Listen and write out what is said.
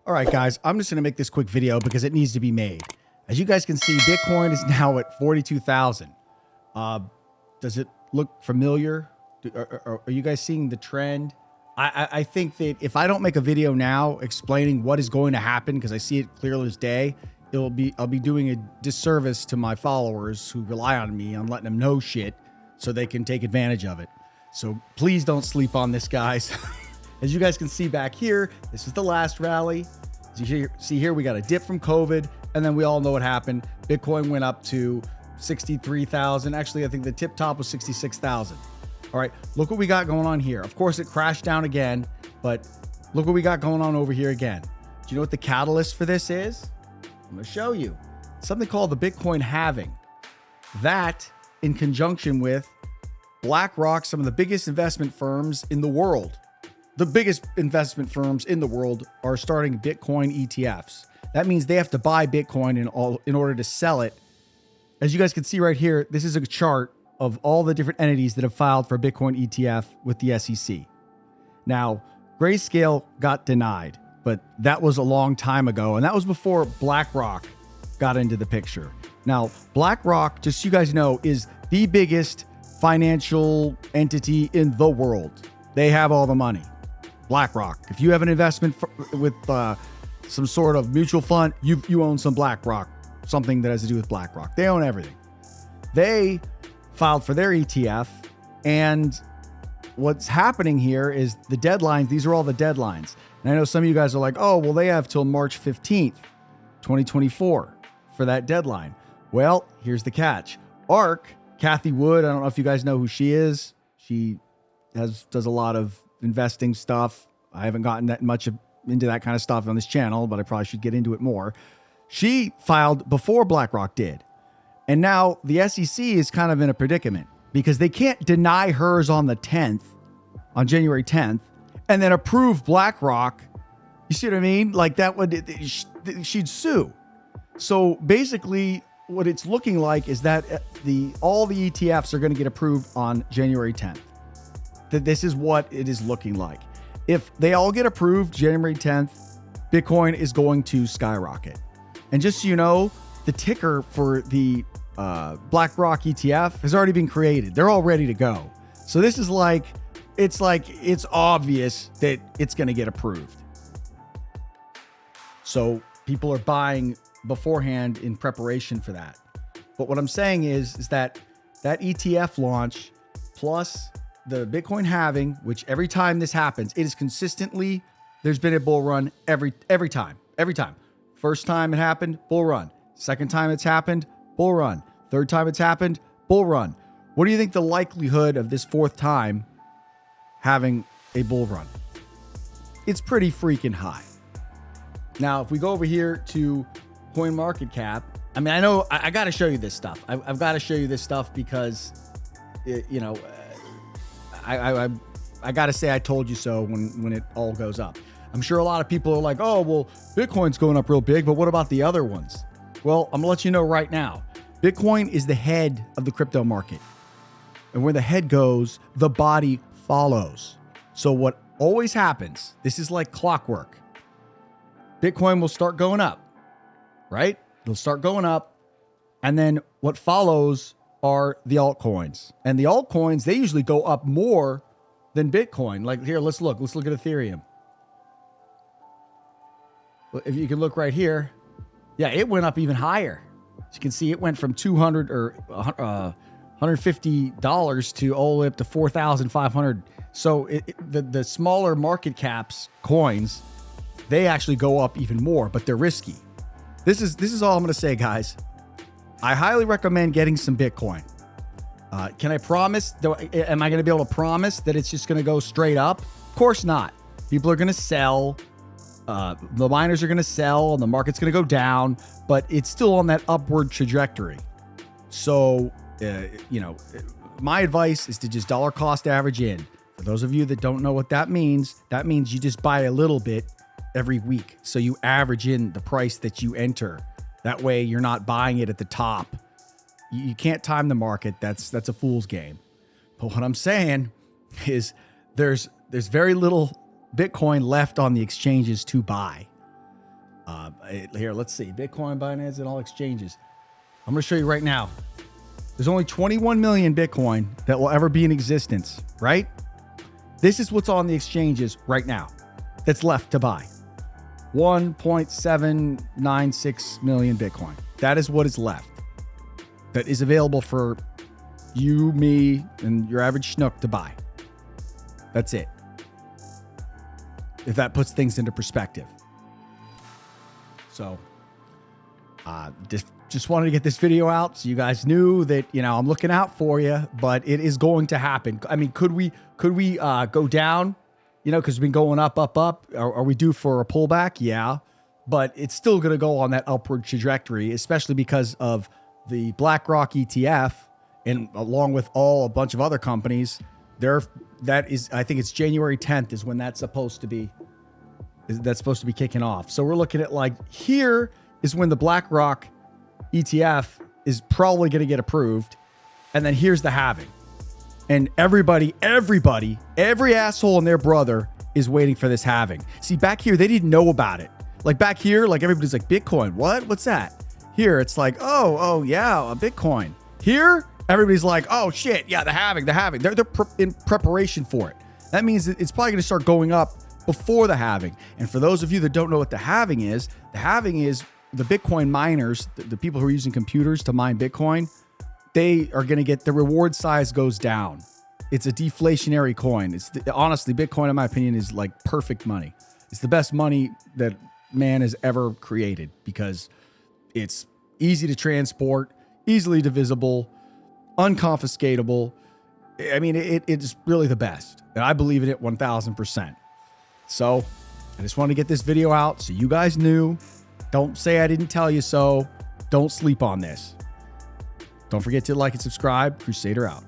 All right, guys, I'm just going to make this quick video because it needs to be made. As you guys can see, Bitcoin is now at 42,000. Does it look familiar? Are you guys seeing the trend? I think that if I don't make a video now explaining what is going to happen, because I see it clear as day, I'll be doing a disservice to my followers who rely on me on letting them know shit so they can take advantage of it. So please don't sleep on this, guys. As you guys can see back here, this is the last rally. As you see here, we got a dip from COVID, and then we all know what happened. Bitcoin went up to 63,000. Actually, I think the tip top was 66,000. All right, look what we got going on here. Of course, it crashed down again, but look what we got going on over here again. Do you know what the catalyst for this is? I'm gonna show you. It's something called the Bitcoin halving. That, in conjunction with BlackRock, some of the biggest investment firms in the world, the biggest investment firms in the world are starting Bitcoin ETFs. That means they have to buy Bitcoin in order to sell it. As you guys can see right here, this is a chart of all the different entities that have filed for Bitcoin ETF with the SEC. Now, Grayscale got denied, but that was a long time ago, and that was before BlackRock got into the picture. Now, BlackRock, just so you guys know, is the biggest financial entity in the world. They have all the money. BlackRock. If you have an investment with some sort of mutual fund, you own some BlackRock, something that has to do with BlackRock. They own everything. They filed for their ETF, and what's happening here is the deadlines. These are all the deadlines. And I know some of you guys are like, oh, well, they have till March 15th, 2024 for that deadline. Well, here's the catch. ARK, Kathy Wood, I don't know if you guys know who she is. She does a lot of investing stuff. I haven't gotten that much into that kind of stuff on this channel, but I probably should get into it more. She filed before BlackRock did. And now the SEC is kind of in a predicament because they can't deny hers on the 10th, on January 10th, and then approve BlackRock. You see what I mean? Like that would, she'd sue. So basically what it's looking like is that all the ETFs are going to get approved on January 10th. That this is what it is looking like. If they all get approved January 10th, Bitcoin is going to skyrocket. And just so you know, the ticker for the BlackRock ETF has already been created. They're all ready to go. So this is like, it's obvious that it's going to get approved. So people are buying beforehand in preparation for that. But what I'm saying is that ETF launch plus the Bitcoin halving, which every time this happens, it is consistently, there's been a bull run every time. First time it happened, bull run. Second time it's happened, bull run. Third time it's happened, bull run. What do you think the likelihood of this fourth time having a bull run? It's pretty freaking high. Now, if we go over here to CoinMarketCap, I mean, I know I got to show you this stuff. I've got to show you this stuff because, I got to say I told you so when it all goes up. I'm sure a lot of people are like, oh, well, Bitcoin's going up real big, but what about the other ones? Well, I'm gonna let you know right now, Bitcoin is the head of the crypto market. And where the head goes, the body follows. So what always happens, this is like clockwork. Bitcoin will start going up, right? It'll start going up. And then what follows are the altcoins. And the altcoins, they usually go up more than Bitcoin. Like here, let's look at Ethereum. If you can look right here, yeah, it went up even higher. As you can see, it went from $200 or $150 to all the way up to 4,500. So the smaller market caps coins, they actually go up even more, but they're risky. This is all I'm going to say, guys. I highly recommend getting some Bitcoin. Can I promise? Am I going to be able to promise that it's just going to go straight up? Of course not. People are going to sell. The miners are going to sell, and the market's going to go down, but it's still on that upward trajectory. So, my advice is to just dollar cost average in. For those of you that don't know what that means you just buy a little bit every week. So you average in the price that you enter. That way you're not buying it at the top. You can't time the market. That's a fool's game. But what I'm saying is there's very little Bitcoin left on the exchanges to buy. Here, let's see. Bitcoin, Binance, and all exchanges. I'm going to show you right now. There's only 21 million Bitcoin that will ever be in existence, right? This is what's on the exchanges right now that's left to buy. 1.796 million Bitcoin. That is what is left. That is available for you, me, and your average schnook to buy. That's it. If that puts things into perspective. So, just wanted to get this video out so you guys knew that, you know, I'm looking out for you, but it is going to happen. I mean, could we go down, you know, because we've been going up. Are we due for a pullback? Yeah, but it's still going to go on that upward trajectory, especially because of the BlackRock ETF, and along with a bunch of other companies. I think it's January 10th is when that's supposed to be kicking off. So we're looking at, like, here is when the BlackRock ETF is probably going to get approved. And then here's the halving. And every asshole and their brother is waiting for this halving. See, back here, they didn't know about it. Like back here, like everybody's like, Bitcoin, what? What's that? Here, it's like, oh yeah, a Bitcoin. Here, everybody's like, oh shit, yeah, the halving. They're in preparation for it. That means it's probably going to start going up before the halving. And for those of you that don't know what the halving is the Bitcoin miners, the people who are using computers to mine Bitcoin, they are going to get, the reward size goes down. It's a deflationary coin. Honestly, Bitcoin, in my opinion, is like perfect money. It's the best money that man has ever created because it's easy to transport, easily divisible, unconfiscatable. I mean, it's really the best. And I believe in it 1000%. So I just wanted to get this video out so you guys knew. Don't say I didn't tell you so. Don't sleep on this. Don't forget to like and subscribe. Crusader out.